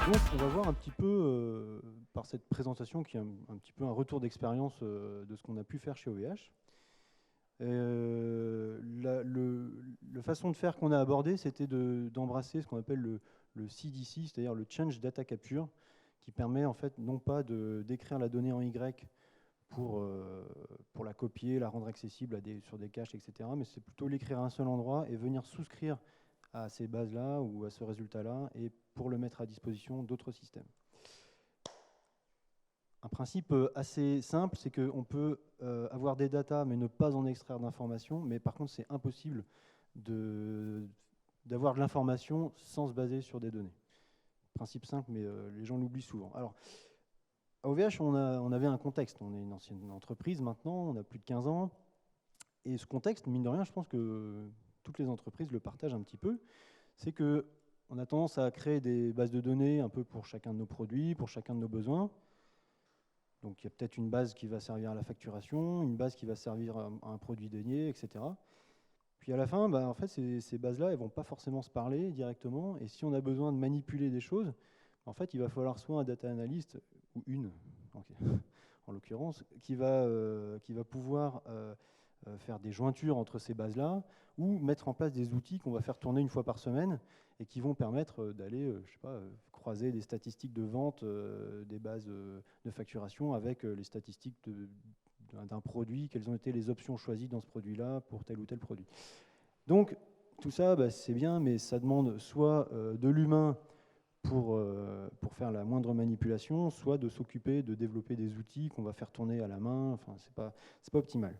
Donc, on va voir un petit peu, par cette présentation, qui est un petit peu un retour d'expérience de ce qu'on a pu faire chez OVH. La façon de faire qu'on a abordé, c'était d'embrasser ce qu'on appelle le CDC, c'est-à-dire le Change Data Capture, qui permet en fait non pas d'écrire la donnée en Y pour la copier, la rendre accessible sur des caches, etc., mais c'est plutôt l'écrire à un seul endroit et venir souscrire à ces bases-là ou à ce résultat-là et pour le mettre à disposition d'autres systèmes. Un principe assez simple, c'est qu'on peut avoir des datas mais ne pas en extraire d'informations, mais par contre c'est impossible d'avoir de l'information sans se baser sur des données. Principe simple, mais les gens l'oublient souvent. Alors, à OVH, on avait un contexte. On est une ancienne entreprise maintenant, on a plus de 15 ans. Et ce contexte, mine de rien, je pense que toutes les entreprises le partagent un petit peu. C'est qu'on a tendance à créer des bases de données un peu pour chacun de nos produits, pour chacun de nos besoins. Donc il y a peut-être une base qui va servir à la facturation, une base qui va servir à un produit donné, etc. Puis à la fin, en fait, ces bases-là, elles ne vont pas forcément se parler directement. Et si on a besoin de manipuler des choses, en fait, il va falloir soit un data analyst, ou une, en l'occurrence, qui va pouvoir faire des jointures entre ces bases-là, ou mettre en place des outils qu'on va faire tourner une fois par semaine et qui vont permettre d'aller, je sais pas, croiser des statistiques de vente des bases de facturation avec les statistiques d'un produit, quelles ont été les options choisies dans ce produit-là pour tel ou tel produit. Donc, tout ça, c'est bien, mais ça demande soit de l'humain pour faire la moindre manipulation, soit de s'occuper de développer des outils qu'on va faire tourner à la main. Enfin, c'est pas optimal.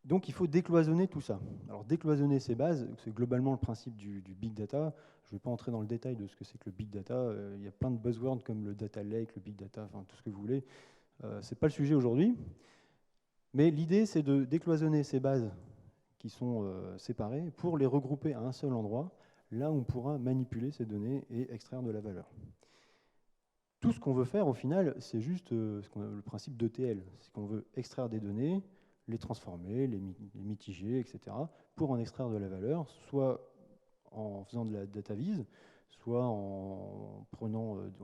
Donc il faut décloisonner tout ça. Alors décloisonner ces bases, c'est globalement le principe du big data. Je ne vais pas entrer dans le détail de ce que c'est que le big data. Il y a plein de buzzwords comme le data lake, le big data, enfin tout ce que vous voulez. Ce n'est pas le sujet aujourd'hui. Mais l'idée, c'est de décloisonner ces bases qui sont séparées pour les regrouper à un seul endroit, là où on pourra manipuler ces données et extraire de la valeur. Tout ce qu'on veut faire, au final, c'est juste le principe d'ETL. C'est qu'on veut extraire des données, les transformer, les mitiger, etc., pour en extraire de la valeur, soit en faisant de la data vise, soit en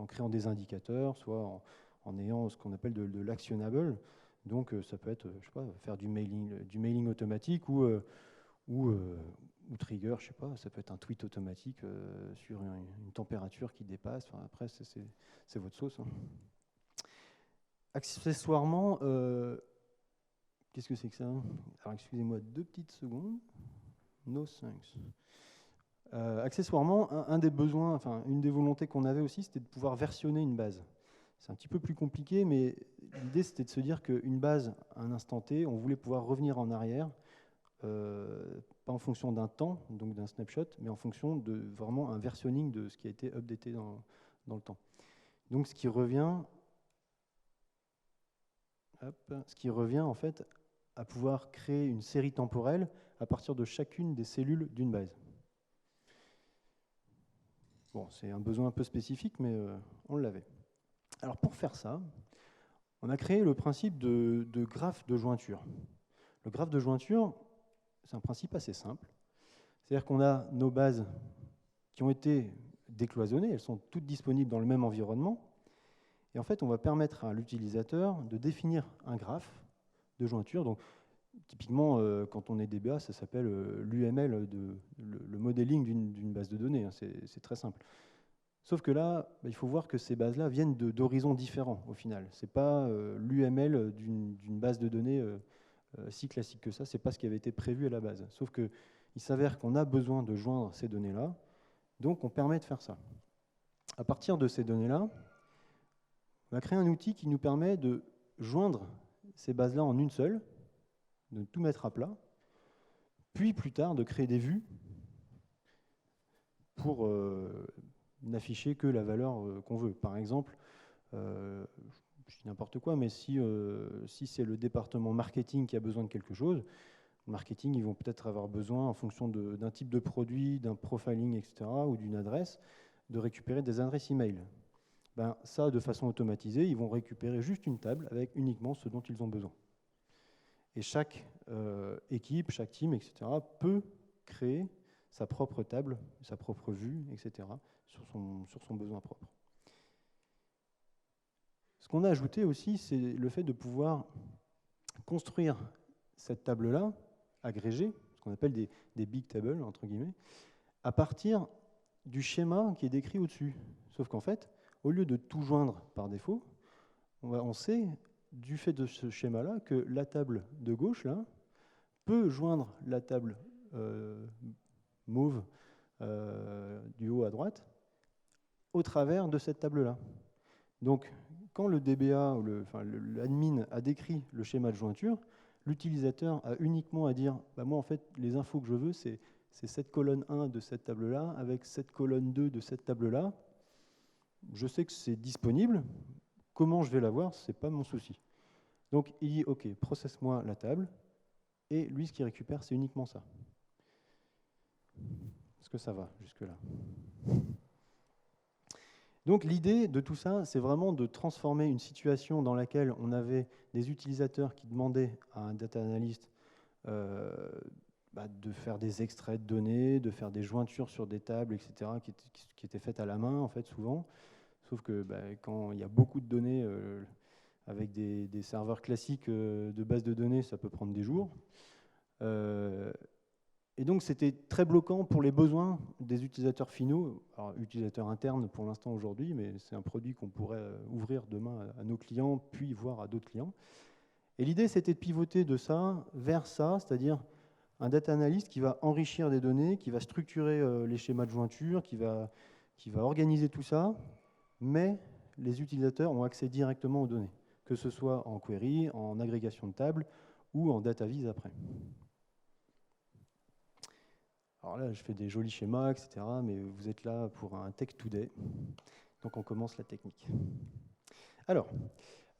créant des indicateurs, soit en ayant ce qu'on appelle de l'actionable. Donc ça peut être, je sais pas, faire du mailing automatique ou trigger, je sais pas, ça peut être un tweet automatique sur une température qui dépasse. Enfin, après, c'est votre sauce. Hein. Accessoirement, qu'est-ce que c'est que ça? Alors, excusez-moi 2 petites secondes. No thanks. Accessoirement, un des besoins, enfin, une des volontés qu'on avait aussi, c'était de pouvoir versionner une base. C'est un petit peu plus compliqué, mais l'idée, c'était de se dire qu'une base, à un instant T, on voulait pouvoir revenir en arrière, pas en fonction d'un temps, donc d'un snapshot, mais en fonction de vraiment un versionning de ce qui a été updaté dans le temps. Donc, ce qui revient en fait à pouvoir créer une série temporelle à partir de chacune des cellules d'une base. Bon, c'est un besoin un peu spécifique, mais on l'avait. Alors pour faire ça, on a créé le principe de graphe de jointure. Le graphe de jointure, c'est un principe assez simple. C'est-à-dire qu'on a nos bases qui ont été décloisonnées, elles sont toutes disponibles dans le même environnement. Et en fait, on va permettre à l'utilisateur de définir un graphe de jointure. Donc, typiquement, quand on est DBA, ça s'appelle l'UML, le modeling d'une base de données. Hein, c'est très simple. Sauf que là, il faut voir que ces bases-là viennent d'horizons différents, au final. Ce n'est pas l'UML d'une base de données si classique que ça. Ce n'est pas ce qui avait été prévu à la base. Sauf qu'il s'avère qu'on a besoin de joindre ces données-là. Donc, on permet de faire ça. À partir de ces données-là, on va créer un outil qui nous permet de joindre ces bases-là en une seule, de tout mettre à plat, puis plus tard de créer des vues pour n'afficher que la valeur qu'on veut. Par exemple, je dis n'importe quoi, mais si c'est le département marketing qui a besoin de quelque chose, le marketing, ils vont peut-être avoir besoin, en fonction d'un type de produit, d'un profiling, etc., ou d'une adresse, de récupérer des adresses email. Ça, de façon automatisée, ils vont récupérer juste une table avec uniquement ce dont ils ont besoin. Et chaque équipe, chaque team, etc., peut créer sa propre table, sa propre vue, etc., sur son besoin propre. Ce qu'on a ajouté aussi, c'est le fait de pouvoir construire cette table-là, agrégée, ce qu'on appelle des big tables, entre guillemets, à partir du schéma qui est décrit au-dessus. Sauf qu'en fait, au lieu de tout joindre par défaut, on sait, du fait de ce schéma-là, que la table de gauche, là, peut joindre la table mauve du haut à droite au travers de cette table-là. Donc, quand le DBA ou l'admin a décrit le schéma de jointure, l'utilisateur a uniquement à dire bah, moi, en fait, les infos que je veux, c'est cette colonne 1 de cette table-là avec cette colonne 2 de cette table-là. Je sais que c'est disponible. Comment je vais l'avoir, ce n'est pas mon souci. Donc, il dit OK, processe-moi la table. Et lui, ce qu'il récupère, c'est uniquement ça. Est-ce que ça va jusque-là? Donc l'idée de tout ça, c'est vraiment de transformer une situation dans laquelle on avait des utilisateurs qui demandaient à un data analyst de faire des extraits de données, de faire des jointures sur des tables, etc., qui étaient faites à la main, en fait, souvent. Sauf que quand il y a beaucoup de données, avec des serveurs classiques de base de données, ça peut prendre des jours. Et donc, c'était très bloquant pour les besoins des utilisateurs finaux, alors utilisateurs internes pour l'instant aujourd'hui, mais c'est un produit qu'on pourrait ouvrir demain à nos clients, puis voir à d'autres clients. Et l'idée, c'était de pivoter de ça vers ça, c'est-à-dire un data analyst qui va enrichir des données, qui va structurer les schémas de jointure, qui va organiser tout ça, mais les utilisateurs ont accès directement aux données, que ce soit en query, en agrégation de tables ou en data viz après. Alors là, je fais des jolis schémas, etc., mais vous êtes là pour un Tech Today, donc on commence la technique. Alors, on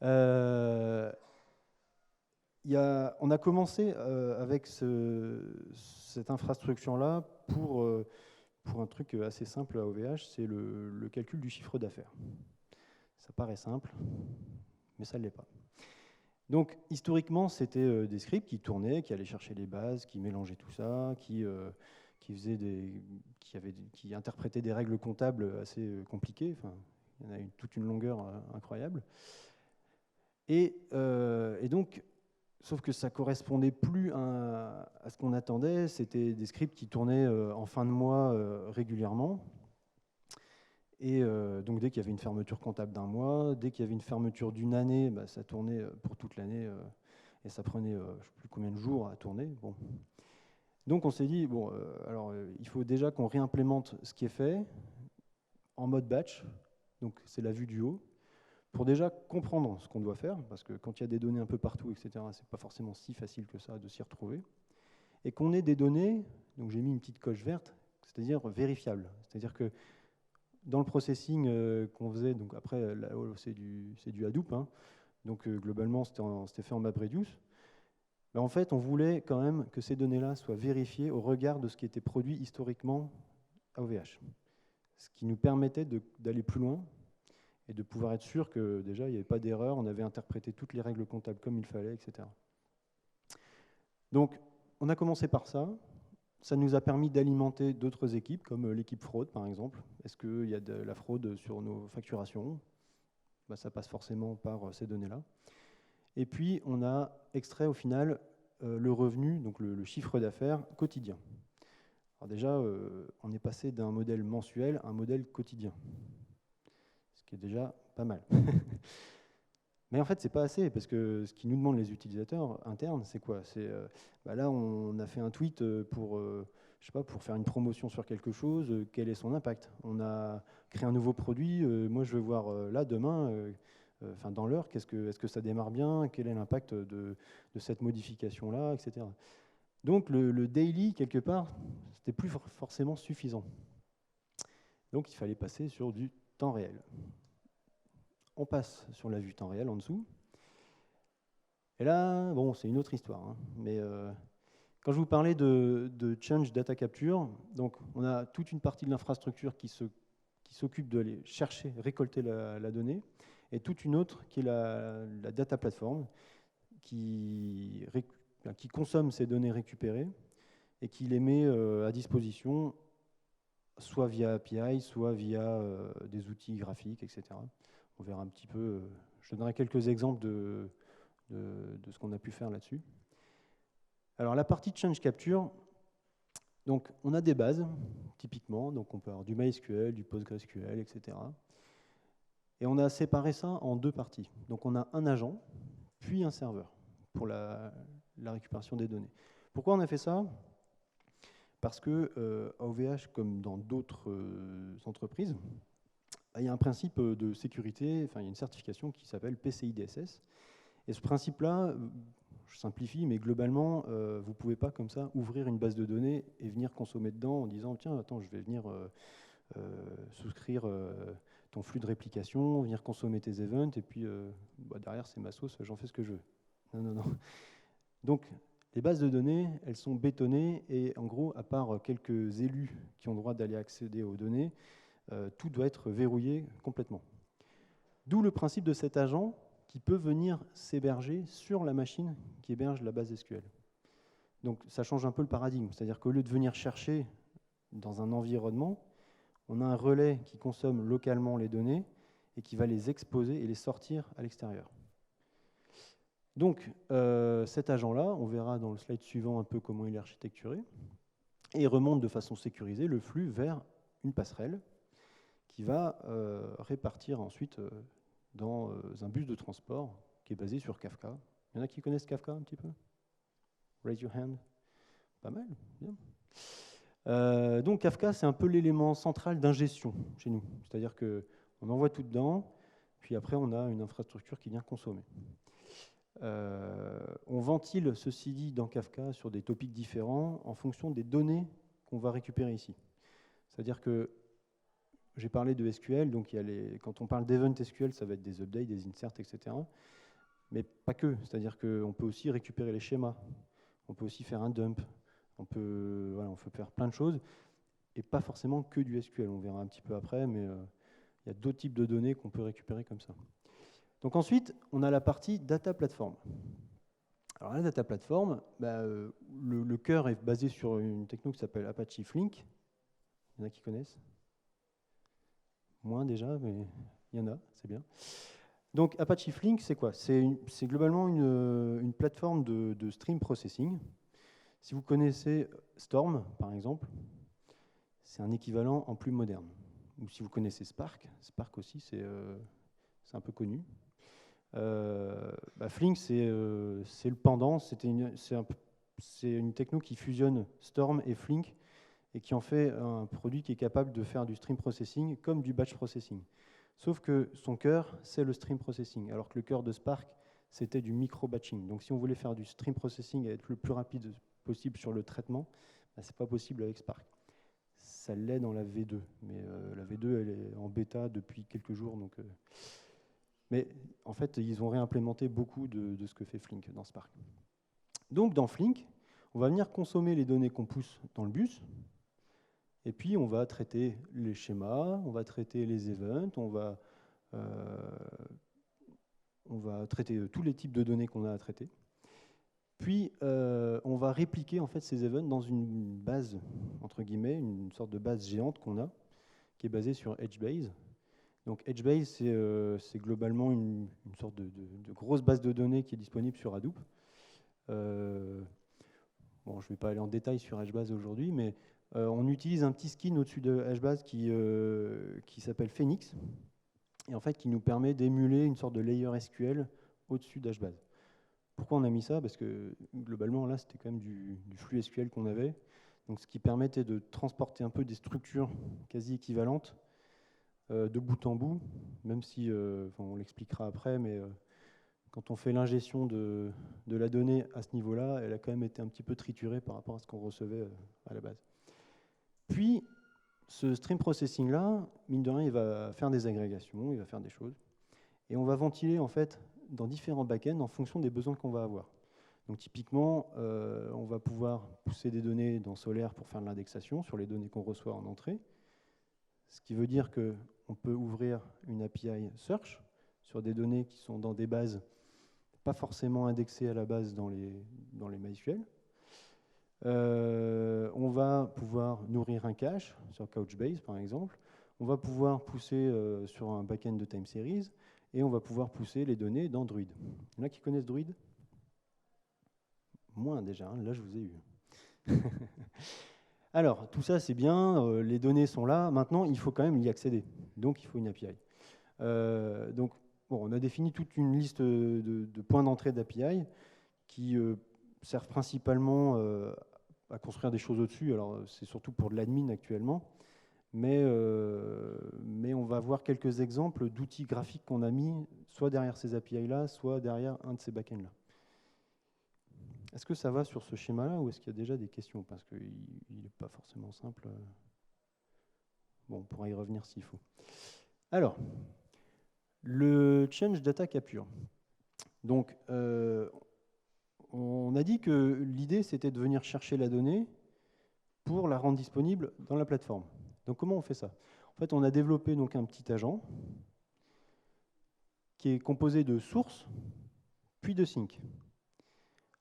a commencé avec cette infrastructure-là pour un truc assez simple à OVH, c'est le calcul du chiffre d'affaires. Ça paraît simple, mais ça ne l'est pas. Donc, historiquement, c'était des scripts qui tournaient, qui allaient chercher les bases, qui mélangeaient tout ça, qui interprétaient des règles comptables assez compliquées. Enfin, il y en a toute une longueur incroyable. Et donc, sauf que ça ne correspondait plus à ce qu'on attendait. C'était des scripts qui tournaient en fin de mois régulièrement. Et donc, dès qu'il y avait une fermeture comptable d'un mois, dès qu'il y avait une fermeture d'une année, ça tournait pour toute l'année. Et ça prenait, je ne sais plus combien de jours à tourner. Bon. Donc, on s'est dit, bon, il faut déjà qu'on réimplémente ce qui est fait en mode batch. Donc, c'est la vue du haut. Pour déjà comprendre ce qu'on doit faire, parce que quand il y a des données un peu partout, etc., ce n'est pas forcément si facile que ça de s'y retrouver. Et qu'on ait des données, donc j'ai mis une petite coche verte, c'est-à-dire vérifiables. C'est-à-dire que dans le processing qu'on faisait, donc après, c'est du Hadoop, hein, donc globalement, c'était fait en MapReduce. Mais en fait, on voulait quand même que ces données-là soient vérifiées au regard de ce qui était produit historiquement à OVH. Ce qui nous permettait d'aller plus loin et de pouvoir être sûr que déjà, il n'y avait pas d'erreur, on avait interprété toutes les règles comptables comme il fallait, etc. Donc, on a commencé par ça. Ça nous a permis d'alimenter d'autres équipes, comme l'équipe fraude, par exemple. Est-ce qu'il y a de la fraude sur nos facturations? Ça passe forcément par ces données-là. Et puis, on a extrait au final le revenu, donc le chiffre d'affaires quotidien. Alors déjà, on est passé d'un modèle mensuel à un modèle quotidien, ce qui est déjà pas mal. Mais en fait, ce n'est pas assez, parce que ce qui nous demandent les utilisateurs internes, c'est quoi? Là, on a fait un tweet pour faire une promotion sur quelque chose, quel est son impact? On a créé un nouveau produit, moi je veux voir là, demain, dans l'heure, est-ce que ça démarre bien? Quel est l'impact de cette modification-là, etc. Donc le daily, quelque part, c'était plus forcément suffisant. Donc il fallait passer sur du temps réel. On passe sur la vue temps réel en dessous. Et là, bon, c'est une autre histoire. Hein, mais quand je vous parlais de Change Data Capture, donc on a toute une partie de l'infrastructure qui s'occupe de aller chercher, récolter la donnée, et toute une autre qui est la data platform, qui consomme ces données récupérées et qui les met à disposition, soit via API, soit via des outils graphiques, etc. On verra un petit peu, je donnerai quelques exemples de ce qu'on a pu faire là-dessus. Alors la partie Change Capture, donc on a des bases, typiquement, donc on peut avoir du MySQL, du PostgreSQL, etc. Et on a séparé ça en deux parties. Donc on a un agent, puis un serveur, pour la récupération des données. Pourquoi on a fait ça? Parce que à OVH, comme dans d'autres entreprises, il y a un principe de sécurité, enfin il y a une certification qui s'appelle PCI DSS. Et ce principe-là, je simplifie, mais globalement, vous ne pouvez pas comme ça ouvrir une base de données et venir consommer dedans en disant tiens, attends, je vais venir souscrire ton flux de réplication, venir consommer tes events, et puis derrière c'est ma sauce, j'en fais ce que je veux. Non, non, non. Donc les bases de données, elles sont bétonnées, et en gros, à part quelques élus qui ont le droit d'aller accéder aux données, tout doit être verrouillé complètement. D'où le principe de cet agent qui peut venir s'héberger sur la machine qui héberge la base SQL. Donc ça change un peu le paradigme, c'est-à-dire qu'au lieu de venir chercher dans un environnement, on a un relais qui consomme localement les données et qui va les exposer et les sortir à l'extérieur. Donc cet agent-là, on verra dans le slide suivant un peu comment il est architecturé, et il remonte de façon sécurisée le flux vers une passerelle qui va répartir ensuite dans un bus de transport qui est basé sur Kafka. Il y en a qui connaissent Kafka un petit peu? Raise your hand. Pas mal, bien. Donc Kafka, c'est un peu l'élément central d'ingestion chez nous. C'est-à-dire qu'on envoie tout dedans, puis après on a une infrastructure qui vient consommer. On ventile ceci dit dans Kafka sur des topics différents en fonction des données qu'on va récupérer ici. C'est-à-dire que j'ai parlé de SQL, donc quand on parle d'event SQL, ça va être des updates, des inserts, etc. Mais pas que, c'est-à-dire qu'on peut aussi récupérer les schémas, on peut aussi faire un dump, on peut faire plein de choses, et pas forcément que du SQL, on verra un petit peu après, mais il y a d'autres types de données qu'on peut récupérer comme ça. Donc ensuite, on a la partie data platform. Alors la data platform, le cœur est basé sur une techno qui s'appelle Apache Flink. Il y en a qui connaissent? Moins déjà, mais il y en a, c'est bien. Donc Apache Flink, c'est quoi? C'est globalement une plateforme de stream processing. Si vous connaissez Storm, par exemple, c'est un équivalent en plus moderne. Ou si vous connaissez Spark aussi, c'est un peu connu. Flink, c'est le pendant, c'est une techno qui fusionne Storm et Flink, et qui en fait un produit qui est capable de faire du stream processing comme du batch processing. Sauf que son cœur, c'est le stream processing, alors que le cœur de Spark, c'était du micro-batching. Donc si on voulait faire du stream processing et être le plus rapide possible sur le traitement, ce n'est pas possible avec Spark. Ça l'est dans la V2, mais la V2, elle est en bêta depuis quelques jours. Donc, mais en fait, ils ont réimplémenté beaucoup de ce que fait Flink dans Spark. Donc dans Flink, on va venir consommer les données qu'on pousse dans le bus, et puis on va traiter les schémas, on va traiter les events, on va traiter tous les types de données qu'on a à traiter. Puis on va répliquer en fait ces events dans une base, entre guillemets, une sorte de base géante qu'on a, qui est basée sur HBase. Donc HBase, c'est globalement une sorte de grosse base de données qui est disponible sur Hadoop. Bon, je ne vais pas aller en détail sur HBase aujourd'hui, mais on utilise un petit skin au-dessus de HBase qui s'appelle Phoenix, et en fait qui nous permet d'émuler une sorte de layer SQL au-dessus d'HBase. Pourquoi on a mis ça? Parce que globalement, là, c'était quand même du flux SQL qu'on avait, donc ce qui permettait de transporter un peu des structures quasi équivalentes de bout en bout, même si, on l'expliquera après, mais quand on fait l'ingestion de la donnée à ce niveau-là, elle a quand même été un petit peu triturée par rapport à ce qu'on recevait à la base. Puis, ce stream processing-là, mine de rien, il va faire des agrégations, il va faire des choses, et on va ventiler en fait dans différents back-ends en fonction des besoins qu'on va avoir. Donc typiquement, on va pouvoir pousser des données dans Solaire pour faire de l'indexation sur les données qu'on reçoit en entrée, ce qui veut dire qu'on peut ouvrir une API Search sur des données qui sont dans des bases pas forcément indexées à la base dans les MySQL. On va pouvoir nourrir un cache sur Couchbase, par exemple. On va pouvoir pousser sur un backend de time series et on va pouvoir pousser les données dans Druid. Il y en a qui connaissent Druid? Moins déjà, hein, là je vous ai eu. Alors, tout ça c'est bien, les données sont là, maintenant il faut quand même y accéder, donc il faut une API. Donc, bon, on a défini toute une liste de points d'entrée d'API qui servent principalement à construire des choses au-dessus, alors c'est surtout pour de l'admin actuellement, mais on va voir quelques exemples d'outils graphiques qu'on a mis soit derrière ces API-là, soit derrière un de ces backends-là. Est-ce que ça va sur ce schéma-là ou est-ce qu'il y a déjà des questions? Parce qu'il n'est pas forcément simple. Bon, on pourra y revenir s'il faut. Alors, le Change Data Capture. Donc, on a dit que l'idée, c'était de venir chercher la donnée pour la rendre disponible dans la plateforme. Donc, comment on fait ça? En fait, on a développé donc un petit agent qui est composé de sources, puis de sync.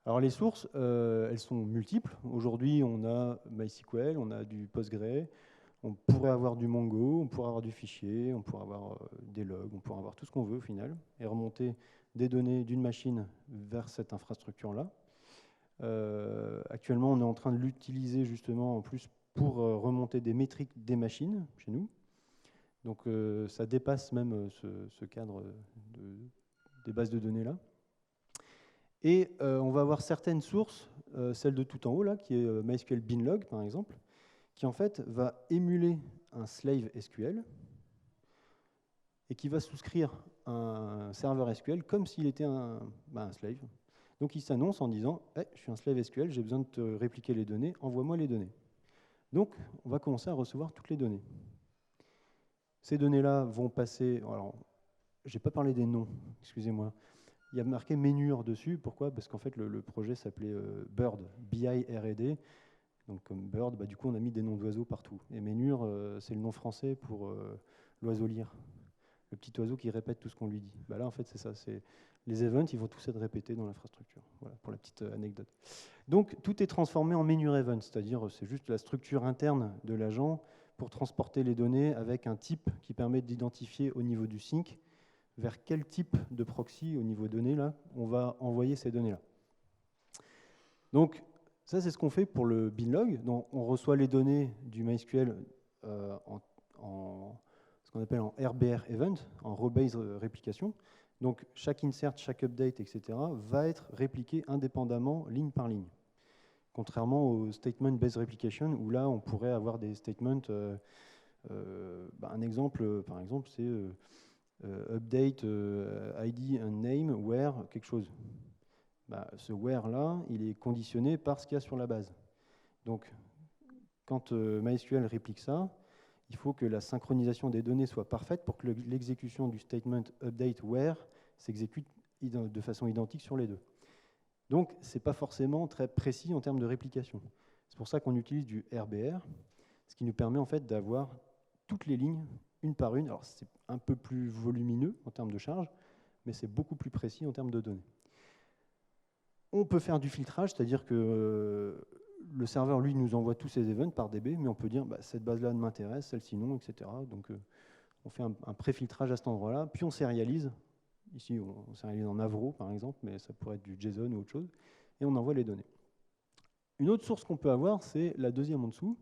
Alors les sources, elles sont multiples. Aujourd'hui, on a MySQL, on a du Postgre, on pourrait avoir du Mongo, on pourrait avoir du fichier, on pourrait avoir des logs, on pourrait avoir tout ce qu'on veut au final, et remonter des données d'une machine vers cette infrastructure-là. Actuellement, on est en train de l'utiliser justement en plus pour remonter des métriques des machines chez nous. Donc ça dépasse même ce cadre des bases de données là. Et on va avoir certaines sources, celle de tout en haut là, qui est MySQL binlog par exemple, qui en fait va émuler un slave SQL et qui va souscrire un serveur SQL comme s'il était un slave. Donc il s'annonce en disant hey, je suis un slave SQL, j'ai besoin de te répliquer les données, envoie-moi les données. Donc on va commencer à recevoir toutes les données. Ces données-là vont passer. Alors, je n'ai pas parlé des noms, excusez-moi. Il y a marqué Menure dessus. Pourquoi? Parce qu'en fait, le projet s'appelait Bird, B-I-R-E-D. Donc, comme Bird, du coup, on a mis des noms d'oiseaux partout. Et Menure, c'est le nom français pour l'oiseau lyre, le petit oiseau qui répète tout ce qu'on lui dit. Là, en fait, c'est ça. Les events, ils vont tous être répétés dans l'infrastructure. Voilà, pour la petite anecdote. Donc, tout est transformé en Menure event, c'est-à-dire c'est juste la structure interne de l'agent pour transporter les données avec un type qui permet d'identifier au niveau du sync vers quel type de proxy au niveau données là, on va envoyer ces données-là. Donc, ça, c'est ce qu'on fait pour le binlog. Donc, on reçoit les données du MySQL en ce qu'on appelle en RBR event, en row-based réplication. Donc, chaque insert, chaque update, etc., va être répliqué indépendamment, ligne par ligne. Contrairement au statement-based replication, où là, on pourrait avoir des statements. Un exemple, par exemple, c'est update ID and name where quelque chose. Ce where là, il est conditionné par ce qu'il y a sur la base. Donc, quand MySQL réplique ça, il faut que la synchronisation des données soit parfaite pour que l'exécution du statement update where s'exécute de façon identique sur les deux. Donc, ce n'est pas forcément très précis en termes de réplication. C'est pour ça qu'on utilise du RBR, ce qui nous permet en fait d'avoir toutes les lignes, une par une. Alors, c'est un peu plus volumineux en termes de charge, mais c'est beaucoup plus précis en termes de données. On peut faire du filtrage, c'est-à-dire que le serveur, lui, nous envoie tous ses events par DB, mais on peut dire cette base-là m'intéresse, celle-ci non, etc. Donc, on fait un pré-filtrage à cet endroit-là, puis on sérialise. Ici, on sérialise en Avro, par exemple, mais ça pourrait être du JSON ou autre chose, et on envoie les données. Une autre source qu'on peut avoir, c'est la deuxième en dessous,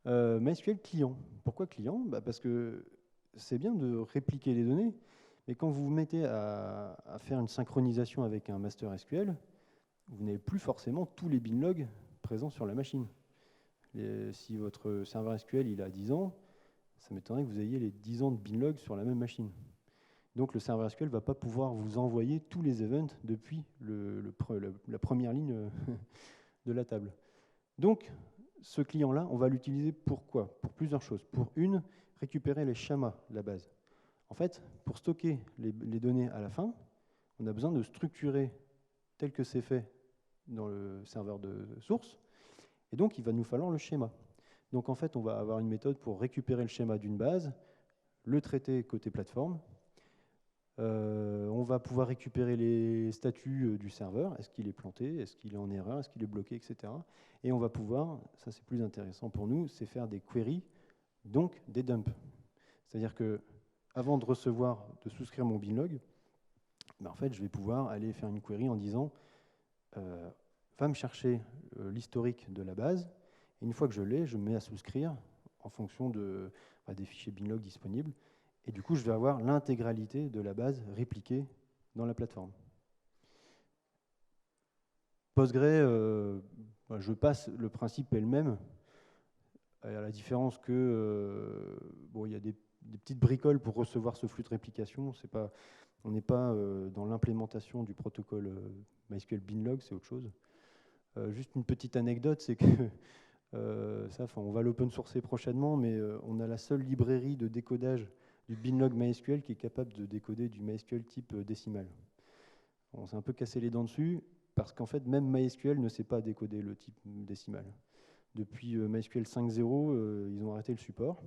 MySQL client. Pourquoi client? Parce que c'est bien de répliquer les données, mais quand vous vous mettez à faire une synchronisation avec un master SQL, vous n'avez plus forcément tous les binlogs présents sur la machine. Si votre serveur SQL il a 10 ans, ça m'étonnerait que vous ayez les 10 ans de binlogs sur la même machine. Donc le serveur SQL ne va pas pouvoir vous envoyer tous les events depuis la première ligne de la table. Donc ce client-là, on va l'utiliser pour quoi? Pour plusieurs choses. Pour une, récupérer les schémas de la base. En fait, pour stocker les données à la fin, on a besoin de structurer tel que c'est fait dans le serveur de source, et donc il va nous falloir le schéma. Donc en fait, on va avoir une méthode pour récupérer le schéma d'une base, le traiter côté plateforme, On va pouvoir récupérer les statuts du serveur. Est-ce qu'il est planté? Est-ce qu'il est en erreur? Est-ce qu'il est bloqué? Etc. Et on va pouvoir, ça c'est plus intéressant pour nous, c'est faire des queries, donc des dumps. C'est-à-dire que avant de recevoir, de souscrire mon binlog, en fait, je vais pouvoir aller faire une query en disant va me chercher l'historique de la base, et une fois que je l'ai, je me mets à souscrire en fonction des fichiers binlog disponibles, et du coup, je vais avoir l'intégralité de la base répliquée dans la plateforme. Postgre, je passe, le principe est le même, à la différence que il y a des petites bricoles pour recevoir ce flux de réplication. On n'est pas dans l'implémentation du protocole MySQL binlog, c'est autre chose. Juste une petite anecdote, c'est que on va l'open sourcer prochainement, mais on a la seule librairie de décodage du binlog MySQL qui est capable de décoder du MySQL type décimal. On s'est un peu cassé les dents dessus, parce qu'en fait, même MySQL ne sait pas décoder le type décimal. Depuis MySQL 5.0, ils ont arrêté le support.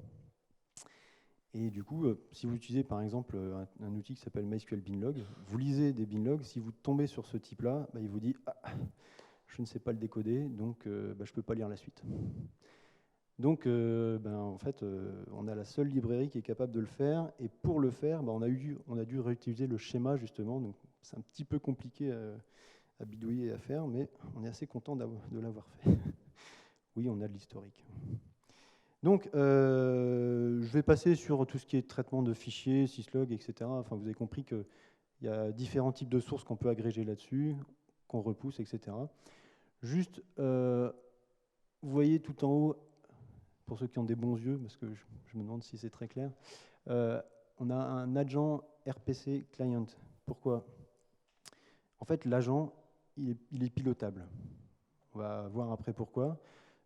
Et du coup, si vous utilisez par exemple un outil qui s'appelle MySQL Binlog, vous lisez des binlogs, si vous tombez sur ce type-là, il vous dit je ne sais pas le décoder, donc je ne peux pas lire la suite. Donc en fait, on a la seule librairie qui est capable de le faire, et pour le faire, on a dû réutiliser le schéma justement, donc c'est un petit peu compliqué à bidouiller et à faire, mais on est assez content de l'avoir fait. Oui, on a de l'historique. Donc, je vais passer sur tout ce qui est traitement de fichiers, syslog, etc. Enfin, vous avez compris qu'il y a différents types de sources qu'on peut agréger là-dessus, qu'on repousse, etc. Juste, vous voyez tout en haut, pour ceux qui ont des bons yeux, parce que je me demande si c'est très clair, on a un agent RPC client. Pourquoi? En fait, l'agent, il est pilotable. On va voir après pourquoi.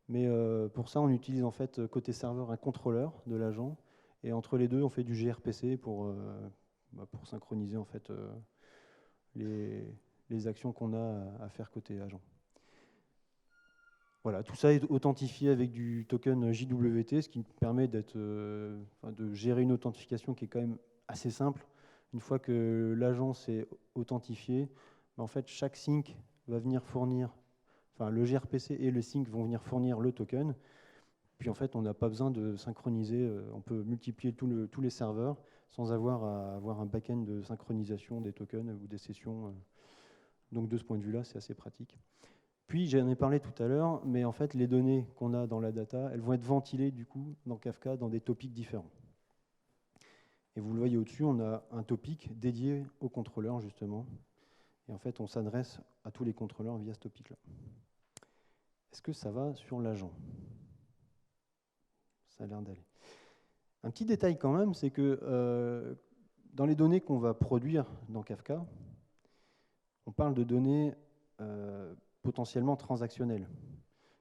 Mais pour ça, on utilise en fait côté serveur un contrôleur de l'agent, et entre les deux, on fait du gRPC pour synchroniser en fait les actions qu'on a à faire côté agent. Voilà, tout ça est authentifié avec du token JWT, ce qui permet de gérer une authentification qui est quand même assez simple. Une fois que l'agent s'est authentifié, en fait, chaque sync va venir fournir, le gRPC et le sync vont venir fournir le token. Puis en fait, on n'a pas besoin de synchroniser, on peut multiplier tous les serveurs sans avoir à avoir un back-end de synchronisation des tokens ou des sessions. Donc de ce point de vue-là, c'est assez pratique. Puis j'en ai parlé tout à l'heure, mais en fait, les données qu'on a dans la data, elles vont être ventilées du coup dans Kafka dans des topics différents. Et vous le voyez au-dessus, on a un topic dédié aux contrôleurs justement. Et en fait, on s'adresse à tous les contrôleurs via ce topic-là. Est-ce que ça va sur l'agent? Ça a l'air d'aller. Un petit détail quand même, c'est que dans les données qu'on va produire dans Kafka, on parle de données potentiellement transactionnelles.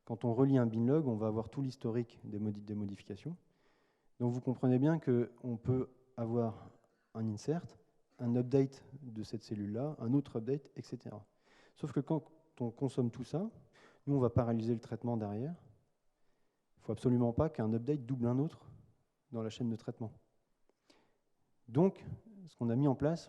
Quand on relie un binlog, on va avoir tout l'historique des modifications. Donc vous comprenez bien qu'on peut avoir un insert, un update de cette cellule-là, un autre update, etc. Sauf que quand on consomme tout ça, nous, on va paralyser le traitement derrière. Il ne faut absolument pas qu'un update double un autre dans la chaîne de traitement. Donc, ce qu'on a mis en place,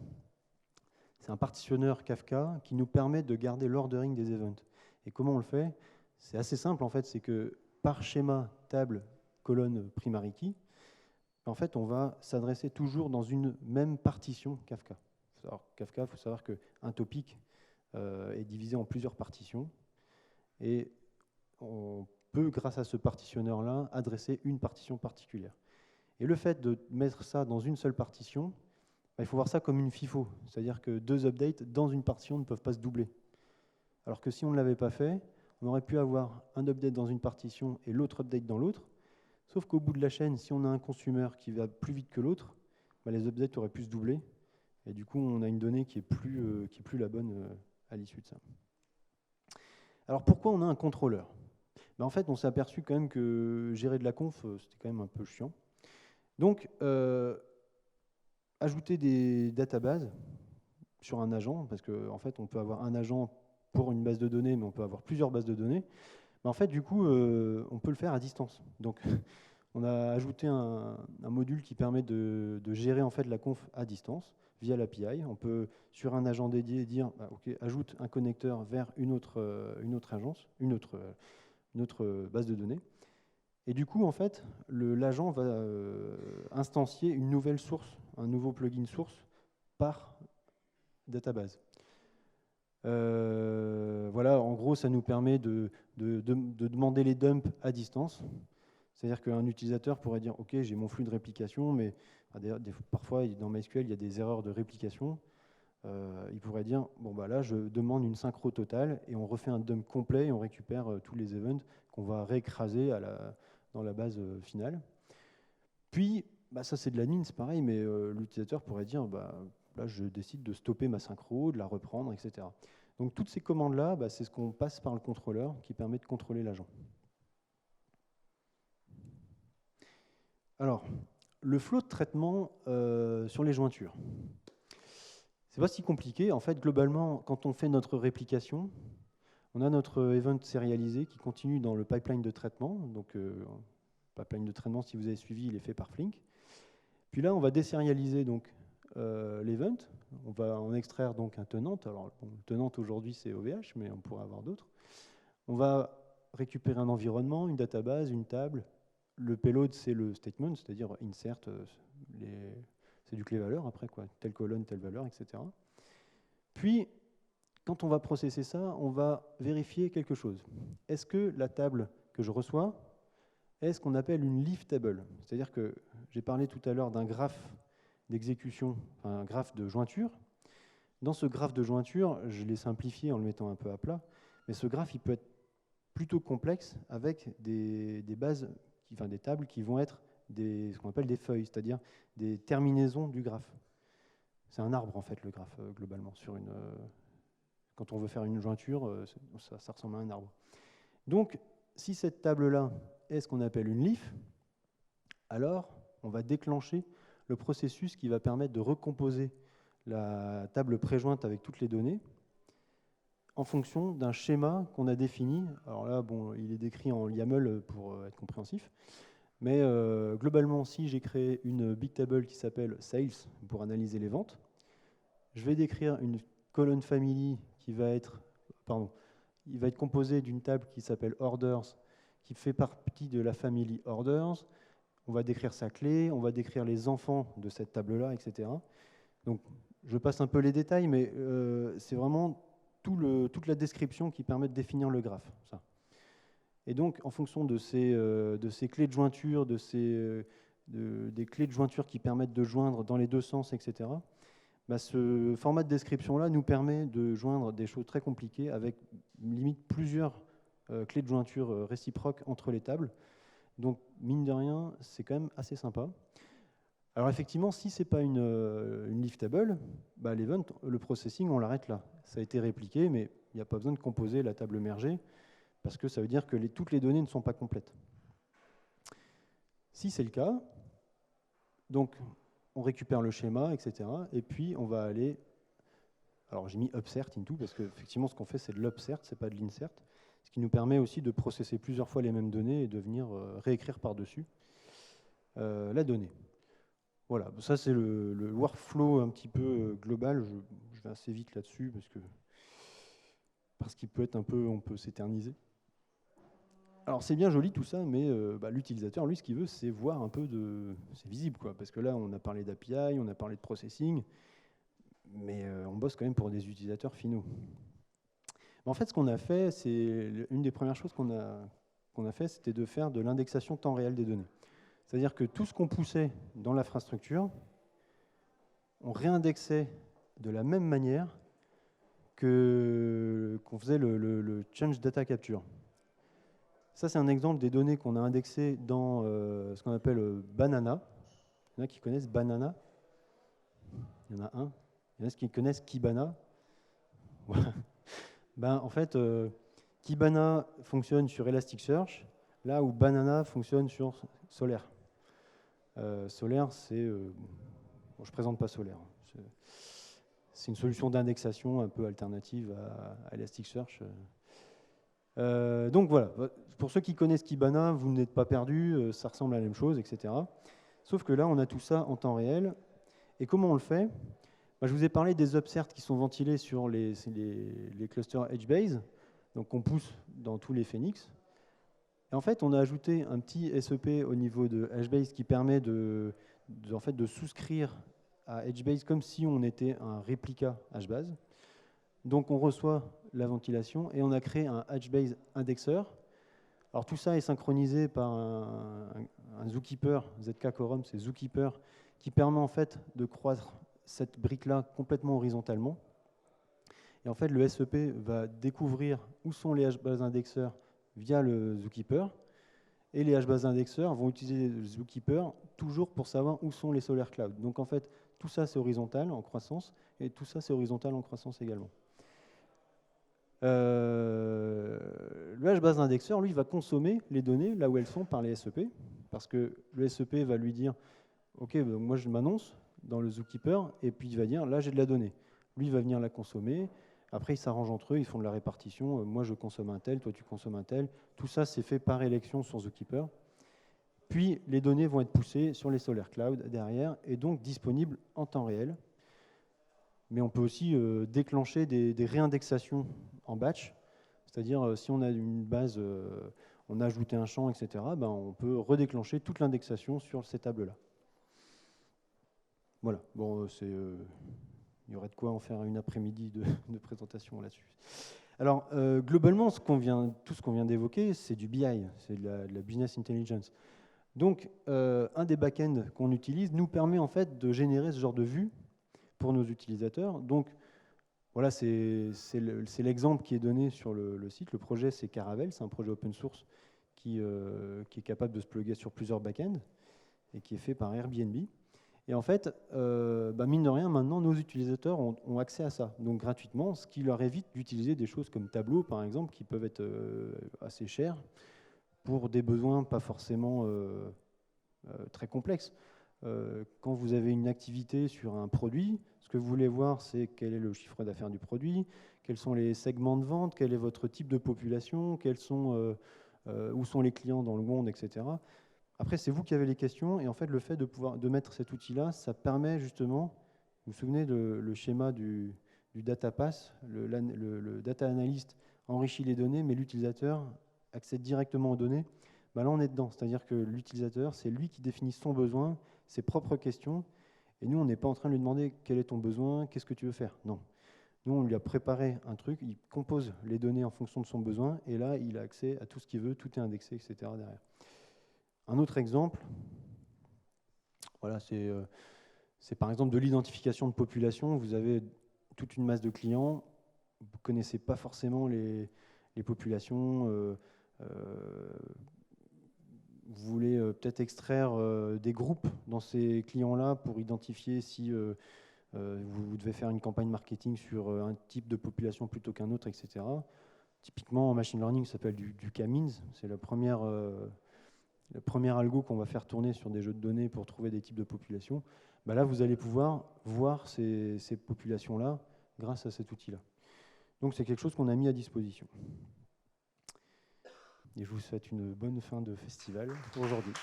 c'est un partitionneur Kafka qui nous permet de garder l'ordering des events. Et comment on le fait? C'est assez simple, en fait, c'est que par schéma, table, colonne, primary key, en fait, on va s'adresser toujours dans une même partition Kafka. Alors, Kafka, il faut savoir qu'un topic est divisé en plusieurs partitions, et on peut, grâce à ce partitionneur-là, adresser une partition particulière. Et le fait de mettre ça dans une seule partition, il faut voir ça comme une FIFO, c'est-à-dire que deux updates dans une partition ne peuvent pas se doubler. Alors que si on ne l'avait pas fait, on aurait pu avoir un update dans une partition et l'autre update dans l'autre, sauf qu'au bout de la chaîne, si on a un consumer qui va plus vite que l'autre, les updates auraient pu se doubler, et du coup on a une donnée qui est plus la bonne à l'issue de ça. Alors pourquoi on a un contrôleur? En fait, on s'est aperçu quand même que gérer de la conf, c'était quand même un peu chiant. Donc, ajouter des databases sur un agent, parce qu'en fait, on peut avoir un agent pour une base de données, mais on peut avoir plusieurs bases de données. En fait, du coup, on peut le faire à distance. Donc, on a ajouté un module qui permet de gérer en fait la conf à distance via l'API. On peut, sur un agent dédié, dire bah, OK, ajoute un connecteur vers une autre agence, une autre base de données. Et du coup, en fait, l'agent va instancier une nouvelle source, un nouveau plugin source par database. Voilà, en gros, ça nous permet de demander les dumps à distance. C'est-à-dire qu'un utilisateur pourrait dire « Ok, j'ai mon flux de réplication, mais parfois, dans MySQL, il y a des erreurs de réplication. » Il pourrait dire « Bon, bah là, je demande une synchro totale et on refait un dump complet et on récupère tous les events qu'on va réécraser dans la base finale. » Puis, bah, ça, c'est de l'admin, c'est pareil, mais l'utilisateur pourrait dire bah, « Là, je décide de stopper ma synchro, de la reprendre, etc. » Donc, toutes ces commandes-là, bah, c'est ce qu'on passe par le contrôleur qui permet de contrôler l'agent. Alors, le flow de traitement sur les jointures. C'est pas si compliqué. En fait, globalement, quand on fait notre réplication, on a notre event sérialisé qui continue dans le pipeline de traitement. Donc, pipeline de traitement, si vous avez suivi, il est fait par Flink. Puis là, on va désérialiser donc l'event. On va en extraire donc un tenant. Alors, bon, le tenant aujourd'hui, c'est OVH, mais on pourrait avoir d'autres. On va récupérer un environnement, une database, une table. Le payload, c'est le statement, c'est-à-dire insert, c'est du clé-valeur après, quoi, telle colonne, telle valeur, etc. Puis, quand on va processer ça, on va vérifier quelque chose. Est-ce que la table que je reçois est ce qu'on appelle une leaf table? C'est-à-dire que j'ai parlé tout à l'heure d'un graphe d'exécution, un graphe de jointure. Dans ce graphe de jointure, je l'ai simplifié en le mettant un peu à plat, mais ce graphe, il peut être plutôt complexe avec des bases, des tables qui vont être ce qu'on appelle des feuilles, c'est-à-dire des terminaisons du graphe. C'est un arbre, en fait, le graphe, globalement. Quand on veut faire une jointure, ça ressemble à un arbre. Donc, si cette table-là est ce qu'on appelle une leaf, alors on va déclencher le processus qui va permettre de recomposer la table préjointe avec toutes les données en fonction d'un schéma qu'on a défini. Alors là, bon, il est décrit en YAML pour être compréhensif. Mais globalement, si j'ai créé une big table qui s'appelle sales pour analyser les ventes, je vais décrire une colonne family qui va être, il va être composé d'une table qui s'appelle orders, qui fait partie de la family orders. On va décrire sa clé, on va décrire les enfants de cette table-là, etc. Donc, je passe un peu les détails, mais c'est vraiment toute la description qui permet de définir le graphe. Ça. Et donc, en fonction de ces clés de jointure, des clés de jointure qui permettent de joindre dans les deux sens, etc., bah, ce format de description-là nous permet de joindre des choses très compliquées avec limite plusieurs clés de jointure réciproques entre les tables. Donc, mine de rien, c'est quand même assez sympa. Alors effectivement, si ce n'est pas une leaf table, bah, l'event, le processing, on l'arrête là. Ça a été répliqué, mais il n'y a pas besoin de composer la table mergée, parce que ça veut dire que toutes les données ne sont pas complètes. Si c'est le cas, donc on récupère le schéma, etc. Et puis on va aller... Alors j'ai mis upsert into, parce qu'effectivement ce qu'on fait c'est de l'upsert, c'est pas de l'insert, ce qui nous permet aussi de processer plusieurs fois les mêmes données et de venir réécrire par-dessus la donnée. Voilà, ça c'est le workflow un petit peu global. Je vais assez vite là-dessus parce qu'il peut être on peut s'éterniser. Alors c'est bien joli tout ça, mais l'utilisateur, lui, ce qu'il veut, c'est voir un peu c'est visible, quoi. Parce que là, on a parlé d'API, on a parlé de processing, mais on bosse quand même pour des utilisateurs finaux. Mais en fait, ce qu'on a fait, c'est une des premières choses qu'on a fait, c'était de faire de l'indexation temps réel des données. C'est-à-dire que tout ce qu'on poussait dans l'infrastructure, on réindexait de la même manière qu'on faisait le change data capture. Ça, c'est un exemple des données qu'on a indexées dans ce qu'on appelle Banana. Il y en a qui connaissent Banana? Il y en a un. Il y en a qui connaissent Kibana. En fait, Kibana fonctionne sur Elasticsearch, là où Banana fonctionne sur Solaire. Solaire, c'est... bon, je ne présente pas Solaire. C'est une solution d'indexation un peu alternative à Elasticsearch. Donc voilà, pour ceux qui connaissent Kibana, vous n'êtes pas perdus, ça ressemble à la même chose, etc. Sauf que là, on a tout ça en temps réel. Et comment on le fait? Je vous ai parlé des upserts qui sont ventilés sur les clusters HBase, donc qu'on pousse dans tous les Phoenix. Et en fait, on a ajouté un petit SEP au niveau de HBase qui permet en fait, de souscrire à HBase comme si on était un réplica HBase. Donc on reçoit la ventilation et on a créé un HBase indexeur. Alors tout ça est synchronisé par un zookeeper, ZK Quorum, c'est zookeeper, qui permet en fait de croître cette brique-là complètement horizontalement. Et en fait, le SEP va découvrir où sont les HBase indexeurs via le zookeeper. Et les HBase indexeurs vont utiliser le zookeeper toujours pour savoir où sont les solar clouds. Donc en fait, tout ça c'est horizontal en croissance et tout ça c'est horizontal en croissance également. Le HBase indexeur, lui, va consommer les données là où elles sont par les SEP, parce que le SEP va lui dire « Ok, donc moi je m'annonce dans le zookeeper », et puis il va dire « Là j'ai de la donnée ». Lui va venir la consommer, après ils s'arrangent entre eux, ils font de la répartition, moi je consomme un tel, toi tu consommes un tel, tout ça c'est fait par élection sur zookeeper. Puis les données vont être poussées sur les Solar Cloud derrière, et donc disponibles en temps réel. Mais on peut aussi déclencher des réindexations en batch, c'est-à-dire si on a une base, on a ajouté un champ, etc., on peut redéclencher toute l'indexation sur ces tables-là. Voilà, bon, il y aurait de quoi en faire une après-midi de présentation là-dessus. Alors, globalement, tout ce qu'on vient d'évoquer, c'est du BI, c'est de la business intelligence. Donc, un des back-ends qu'on utilise nous permet en fait de générer ce genre de vue pour nos utilisateurs. Donc, voilà, c'est l'exemple qui est donné sur le site. Le projet, c'est Caravelle, c'est un projet open source qui est capable de se plugger sur plusieurs back-ends et qui est fait par Airbnb. Et en fait, mine de rien, maintenant, nos utilisateurs ont accès à ça, donc gratuitement, ce qui leur évite d'utiliser des choses comme Tableau, par exemple, qui peuvent être assez chères pour des besoins pas forcément très complexes. Quand vous avez une activité sur un produit, ce que vous voulez voir, c'est quel est le chiffre d'affaires du produit, quels sont les segments de vente, quel est votre type de population, où sont les clients dans le monde, etc. Après, c'est vous qui avez les questions, et en fait, le fait de mettre cet outil-là, ça permet justement, vous vous souvenez le schéma du data pass, le data analyst enrichit les données, mais l'utilisateur accède directement aux données. Là, on est dedans, c'est-à-dire que l'utilisateur, c'est lui qui définit son besoin, ses propres questions, et nous, on n'est pas en train de lui demander quel est ton besoin, qu'est-ce que tu veux faire. Non. Nous, on lui a préparé un truc, il compose les données en fonction de son besoin, et là, il a accès à tout ce qu'il veut, tout est indexé, etc. derrière. Un autre exemple, voilà, c'est par exemple de l'identification de population. Vous avez toute une masse de clients, vous ne connaissez pas forcément les populations, vous voulez peut-être extraire des groupes dans ces clients-là pour identifier si vous devez faire une campagne marketing sur un type de population plutôt qu'un autre, etc. Typiquement, en machine learning, ça s'appelle du K-means. C'est le premier algo qu'on va faire tourner sur des jeux de données pour trouver des types de populations. Là, vous allez pouvoir voir ces populations-là grâce à cet outil-là. Donc, c'est quelque chose qu'on a mis à disposition. Et je vous souhaite une bonne fin de festival pour aujourd'hui.